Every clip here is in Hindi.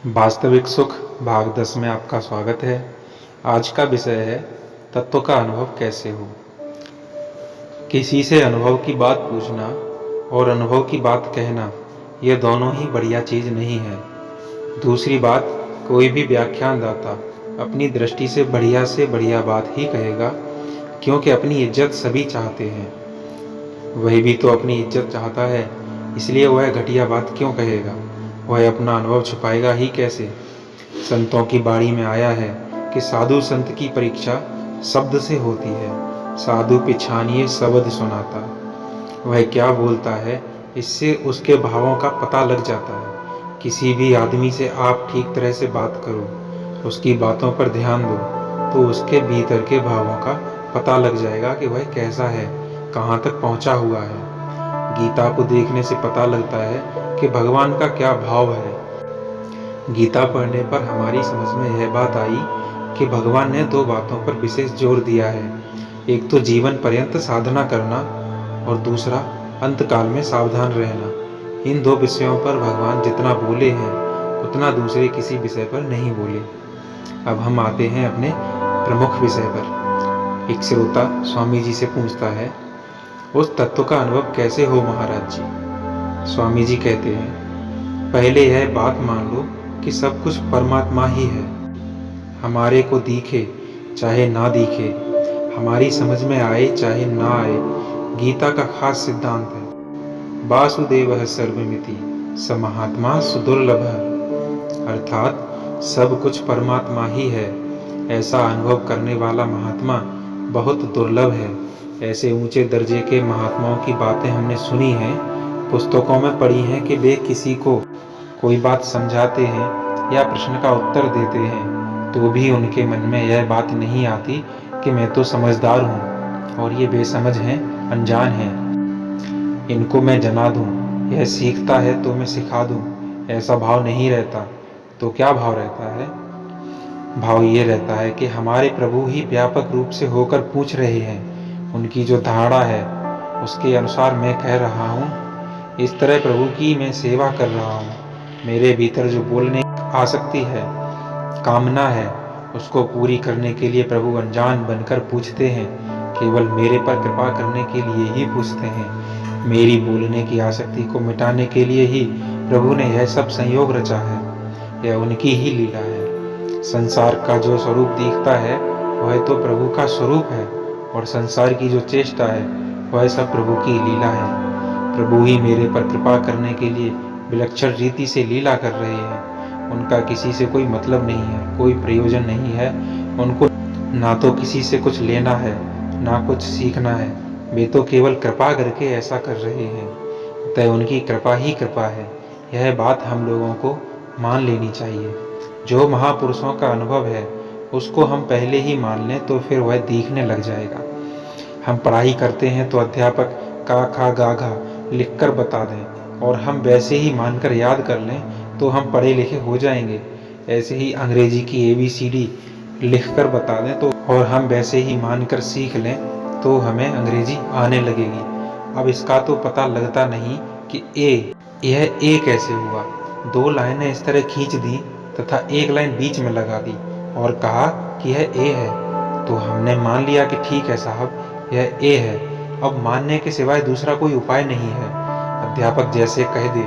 वास्तविक सुख भाग 10 में आपका स्वागत है। आज का विषय है तत्व का अनुभव कैसे हो। किसी से अनुभव की बात पूछना और अनुभव की बात कहना ये दोनों ही बढ़िया चीज़ नहीं है। दूसरी बात, कोई भी व्याख्यानदाता अपनी दृष्टि से बढ़िया बात ही कहेगा, क्योंकि अपनी इज्जत सभी चाहते हैं। वही भी तो अपनी इज्जत चाहता है, इसलिए वह घटिया बात क्यों कहेगा। वह अपना अनुभव छुपाएगा ही कैसे। संतों की बाणी में आया है कि साधु संत की परीक्षा शब्द से होती है। साधु पिछानिए शब्द सुनाता। वह क्या बोलता है, इससे उसके भावों का पता लग जाता है। किसी भी आदमी से आप ठीक तरह से बात करो, उसकी बातों पर ध्यान दो, तो उसके भीतर के भावों का पता लग जाएगा कि वह कैसा है, कहाँ तक पहुँचा हुआ है। गीता को देखने से पता लगता है कि भगवान का क्या भाव है। गीता पढ़ने पर हमारी समझ में यह बात आई कि भगवान ने दो बातों पर विशेष जोर दिया है। एक तो जीवन पर्यंत साधना करना और दूसरा अंतकाल में सावधान रहना। इन दो विषयों पर भगवान जितना बोले हैं उतना दूसरे किसी विषय पर नहीं बोले। अब हम आते हैं अपने प्रमुख विषय पर। एक श्रोता स्वामी जी से पूछता है, उस तत्व का अनुभव कैसे हो महाराज जी। स्वामी जी कहते हैं, पहले यह बात मान लो कि सब कुछ परमात्मा ही है। हमारे को दिखे चाहे ना दिखे, हमारी समझ में आए चाहे ना आए, गीता का खास सिद्धांत है, वासुदेवः सर्वमिति स महात्मा सुदुर्लभः। अर्थात सब कुछ परमात्मा ही है। ऐसा अनुभव करने वाला महात्मा बहुत दुर्लभ है। ऐसे ऊंचे दर्जे के महात्माओं की बातें हमने सुनी हैं, पुस्तकों में पढ़ी हैं कि वे किसी को कोई बात समझाते हैं या प्रश्न का उत्तर देते हैं तो भी उनके मन में यह बात नहीं आती कि मैं तो समझदार हूँ और ये बेसमझ हैं, अनजान हैं, इनको मैं जना दूँ। यह सीखता है तो मैं सिखा दूँ, ऐसा भाव नहीं रहता। तो क्या भाव रहता है? भाव ये रहता है कि हमारे प्रभु ही व्यापक रूप से होकर पूछ रहे हैं। उनकी जो धारणा है उसके अनुसार मैं कह रहा हूँ। इस तरह प्रभु की मैं सेवा कर रहा हूँ। मेरे भीतर जो बोलने आसक्ति है, कामना है, उसको पूरी करने के लिए प्रभु अनजान बनकर पूछते हैं। केवल मेरे पर कृपा करने के लिए ही पूछते हैं। मेरी बोलने की आसक्ति को मिटाने के लिए ही प्रभु ने यह सब संयोग रचा है। यह उनकी ही लीला है। संसार का जो स्वरूप दिखता है वह तो प्रभु का स्वरूप है, और संसार की जो चेष्टा है वह सब प्रभु की लीला है। प्रभु ही मेरे पर कृपा करने के लिए विलक्षण रीति से लीला कर रहे हैं। उनका किसी से कोई मतलब नहीं है, कोई प्रयोजन नहीं है। उनको ना तो किसी से कुछ लेना है, ना कुछ सीखना है। वे तो केवल कृपा करके ऐसा कर रहे हैं। अतः उनकी कृपा ही कृपा है। यह बात हम लोगों को मान लेनी चाहिए। जो महापुरुषों का अनुभव है उसको हम पहले ही मान लें तो फिर वह दिखने लग जाएगा। हम पढ़ाई करते हैं तो अध्यापक का खा गा घा लिख कर बता दें और हम वैसे ही मानकर याद कर लें तो हम पढ़े लिखे हो जाएंगे। ऐसे ही अंग्रेजी की ABCD लिख कर बता दें तो और हम वैसे ही मानकर सीख लें तो हमें अंग्रेजी आने लगेगी। अब इसका तो पता लगता नहीं कि यह ए कैसे हुआ। दो लाइनें इस तरह खींच दी तथा एक लाइन बीच में लगा दी और कहा कि यह ए है, तो हमने मान लिया कि ठीक है साहब, यह ए है। अब मानने के सिवाय दूसरा कोई उपाय नहीं है। अध्यापक जैसे कह दे,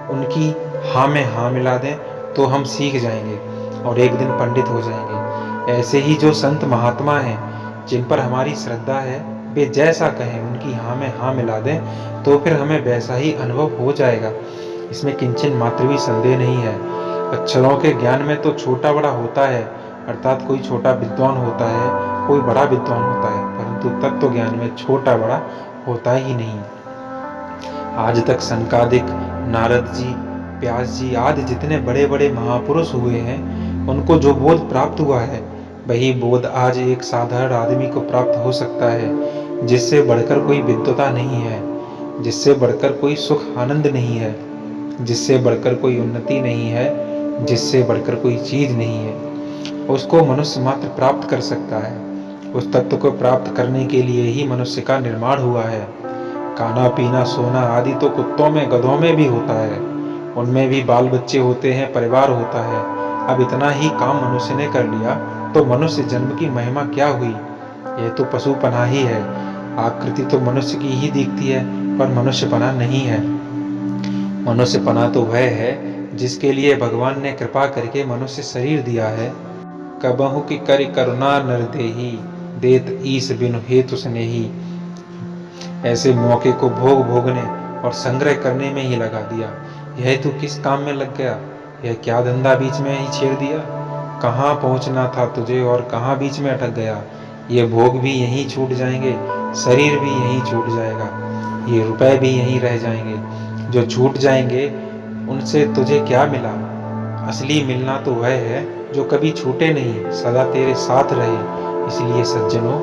उनकी हाँ में हाँ मिला दें तो हम सीख जाएंगे और एक दिन पंडित हो जाएंगे। ऐसे ही जो संत महात्मा हैं जिन पर हमारी श्रद्धा है, वे जैसा कहें उनकी हाँ में हाँ मिला दें तो फिर हमें वैसा ही अनुभव हो जाएगा। इसमें किंचन मात्र भी संदेह नहीं है। अक्षरों के ज्ञान में तो छोटा बड़ा होता है, अर्थात कोई छोटा विद्वान होता है, कोई बड़ा विद्वान होता है, परंतु तत्व ज्ञान में छोटा बड़ा होता ही नहीं। आज तक सनकादिक, नारद जी, व्यास जी आदि जितने बड़े बड़े महापुरुष हुए हैं, उनको जो बोध प्राप्त हुआ है वही बोध आज एक साधारण आदमी को प्राप्त हो सकता है। जिससे बढ़कर कोई विद्वता नहीं है, जिससे बढ़कर कोई सुख आनंद नहीं है, जिससे बढ़कर कोई उन्नति नहीं है, जिससे बढ़कर कोई चीज नहीं है, उसको मनुष्य मात्र प्राप्त कर सकता है। उस तत्व को प्राप्त करने के लिए ही मनुष्य का निर्माण हुआ है। खाना पीना सोना आदि तो कुत्तों में गधों में भी होता है, उनमें भी बाल बच्चे होते हैं, परिवार होता है। अब इतना ही काम मनुष्य ने कर लिया तो मनुष्य जन्म की महिमा क्या हुई? यह तो पशुपना ही है। आकृति तो मनुष्य की ही दिखती है, पर मनुष्यपना नहीं है। मनुष्यपना तो वह है जिसके लिए भगवान ने कृपा करके मनुष्य शरीर दिया है। कबहु की करि करुणा नर देही, देत ईस बिनु हेतु स्नेही। ऐसे मौके को भोग भोगने और संग्रह करने में ही लगा दिया। यह तू किस काम में लग गया? यह क्या धंधा बीच में ही छेड़ दिया? कहाँ पहुँचना था तुझे और कहाँ बीच में अटक गया? ये भोग भी यहीं छूट जाएंगे, शरीर भी यहीं छूट जाएगा, ये रुपए भी यहीं रह जाएंगे। जो छूट जाएंगे उनसे तुझे क्या मिला? असली मिलना तो वह है जो कभी छूटे नहीं, सदा तेरे साथ रहे। इसलिए सज्जनों,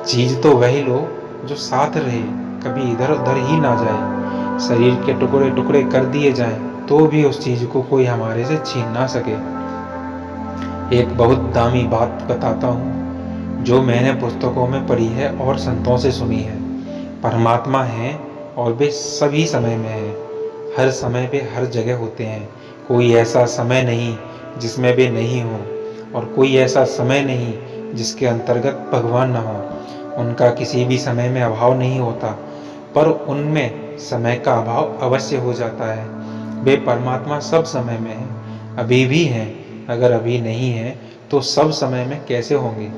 चीज तो वही लो जो साथ रहे, कभी इधर उधर ही ना जाए। शरीर के टुकड़े टुकड़े कर दिए जाएं तो भी उस चीज को कोई हमारे से छीन ना सके। एक बहुत दामी बात बताता हूँ जो मैंने पुस्तकों में पढ़ी है और संतों से सुनी है। परमात्मा है और वे सभी समय में है, हर समय पे हर जगह होते हैं। कोई ऐसा समय नहीं जिसमें वे नहीं हो, और कोई ऐसा समय नहीं जिसके अंतर्गत भगवान न हो। उनका किसी भी समय में अभाव नहीं होता, पर उनमें समय का अभाव अवश्य हो जाता है। वे परमात्मा सब समय में है, अभी भी हैं। अगर अभी नहीं है तो सब समय में कैसे होंगे?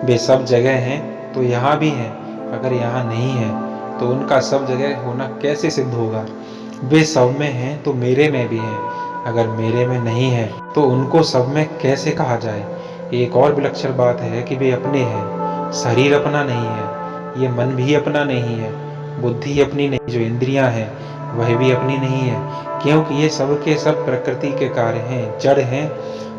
वे सब जगह हैं तो यहाँ भी हैं, अगर यहाँ नहीं है तो उनका सब जगह होना कैसे सिद्ध होगा? वे सब में हैं तो मेरे में भी हैं, अगर मेरे में नहीं है तो उनको सब में कैसे कहा जाए? एक और विलक्षण बात है कि वे अपने हैं, शरीर अपना नहीं है, ये मन भी अपना नहीं है, बुद्धि अपनी नहीं, जो इंद्रियां हैं वह भी अपनी नहीं है, क्योंकि ये सब के सब प्रकृति के कार्य हैं, जड़ हैं,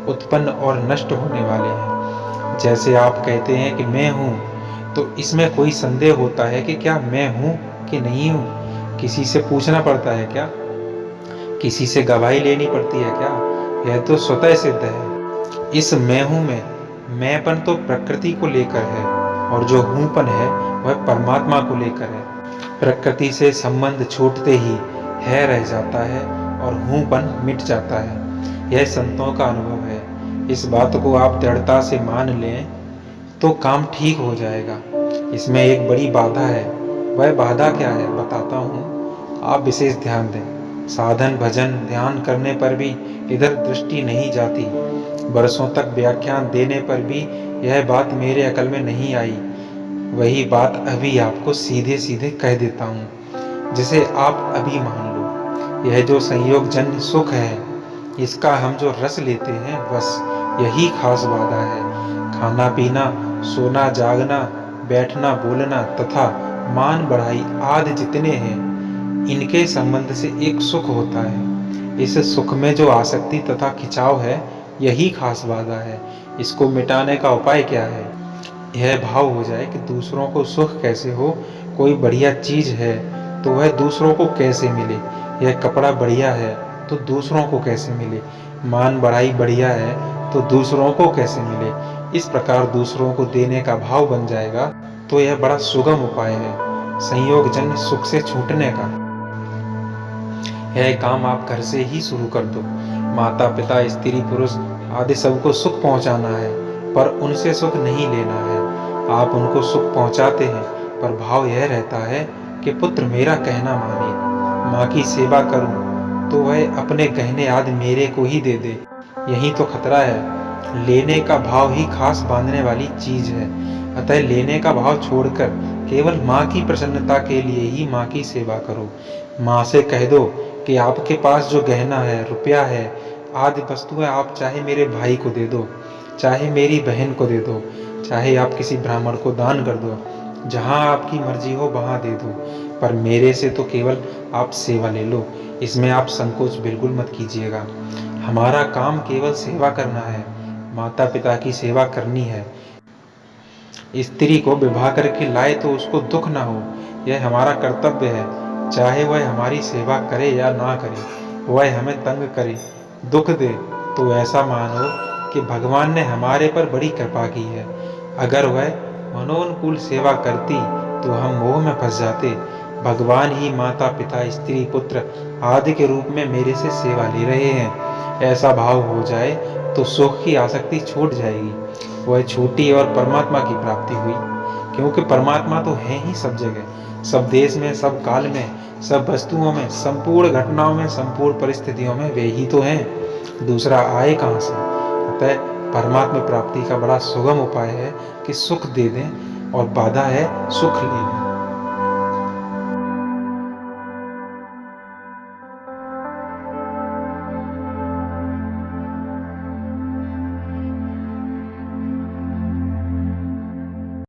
उत्पन्न और नष्ट होने वाले हैं। जैसे आप कहते हैं कि मैं हूँ, तो इसमें कोई संदेह होता है कि क्या मैं हूँ कि नहीं हूँ? किसी से पूछना पड़ता है क्या? किसी से गवाही लेनी पड़ती है क्या? यह तो स्वतः सिद्ध है। इस मैं हूँ में मैंपन तो प्रकृति को लेकर है, और जो हूँपन है वह परमात्मा को लेकर है। प्रकृति से संबंध छूटते ही है रह जाता है और हूँपन मिट जाता है। यह संतों का अनुभव है। इस बात को आप दृढ़ता से मान लें तो काम ठीक हो जाएगा। इसमें एक बड़ी बाधा है। वह बाधा क्या है बताता हूँ, आप विशेष ध्यान दें। साधन भजन ध्यान करने पर भी इधर दृष्टि नहीं जाती। बरसों तक व्याख्यान देने पर भी यह बात मेरे अकल में नहीं आई। वही बात अभी आपको सीधे सीधे कह देता हूँ, जिसे आप अभी मान लो। यह जो संयोग जन्य सुख है, इसका हम जो रस लेते हैं, बस यही खास बाधा है। खाना पीना, सोना जागना, बैठना बोलना तथा मान बढ़ाई आदि जितने हैं, इनके संबंध से एक सुख होता है। इस सुख में जो आसक्ति तथा खिंचाव है, यही खास बाधा है। इसको मिटाने का उपाय क्या है? यह भाव हो जाए कि दूसरों को सुख कैसे हो। कोई बढ़िया चीज है तो वह दूसरों को कैसे मिले? यह कपड़ा बढ़िया है तो दूसरों को कैसे मिले? मान बढ़ाई बढ़िया है तो दूसरों को कैसे मिले? इस प्रकार दूसरों को देने का भाव बन जाएगा तो यह बड़ा सुगम उपाय है संयोग जन्य सुख से छूटने का। यह काम आप घर से ही शुरू कर दो। माता पिता स्त्री पुरुष आदि सबको सुख पहुंचाना है, पर उनसे सुख नहीं लेना है। आप उनको सुख पहुंचाते हैं, पर भाव यह रहता है कि पुत्र मेरा कहना माने। माँ की सेवा करूं तो वह अपने गहने आदि मेरे को ही दे दे, यही तो खतरा है। लेने का भाव ही खास बांधने वाली चीज है। अतः लेने का भाव छोड़कर केवल माँ की प्रसन्नता के लिए ही माँ की सेवा करो। माँ से कह दो कि आपके पास जो गहना है, रुपया है आदि वस्तुएं, आप चाहे मेरे भाई को दे दो, चाहे मेरी बहन को दे दो, चाहे आप किसी ब्राह्मण को दान कर दो, जहाँ आपकी मर्जी हो वहाँ दे दो, पर मेरे से तो केवल आप सेवा ले लो। इसमें आप संकोच बिल्कुल मत कीजिएगा। हमारा काम केवल सेवा करना है, माता पिता की सेवा करनी है। स्त्री को विवाह करके लाए तो उसको दुख ना हो, यह हमारा कर्तव्य है। चाहे वह हमारी सेवा करे या ना करे, वह हमें तंग करे, दुख दे, तो ऐसा मानो कि भगवान ने हमारे पर बड़ी कृपा की है। अगर वह मनोनुकूल सेवा करती तो हम मोह में फंस जाते। भगवान ही माता पिता स्त्री पुत्र आदि के रूप में मेरे से सेवा ले रहे हैं। ऐसा भाव हो जाए तो सुख की आसक्ति छूट जाएगी, वह छूटी और परमात्मा की प्राप्ति हुई। क्योंकि परमात्मा तो है ही सब जगह, सब देश में, सब काल में, सब वस्तुओं में, संपूर्ण घटनाओं में, संपूर्ण परिस्थितियों में वे ही तो हैं, दूसरा आए कहाँ से। अतः परमात्मा प्राप्ति का बड़ा सुगम उपाय है कि सुख दे दें और बाधा है सुख ले लें।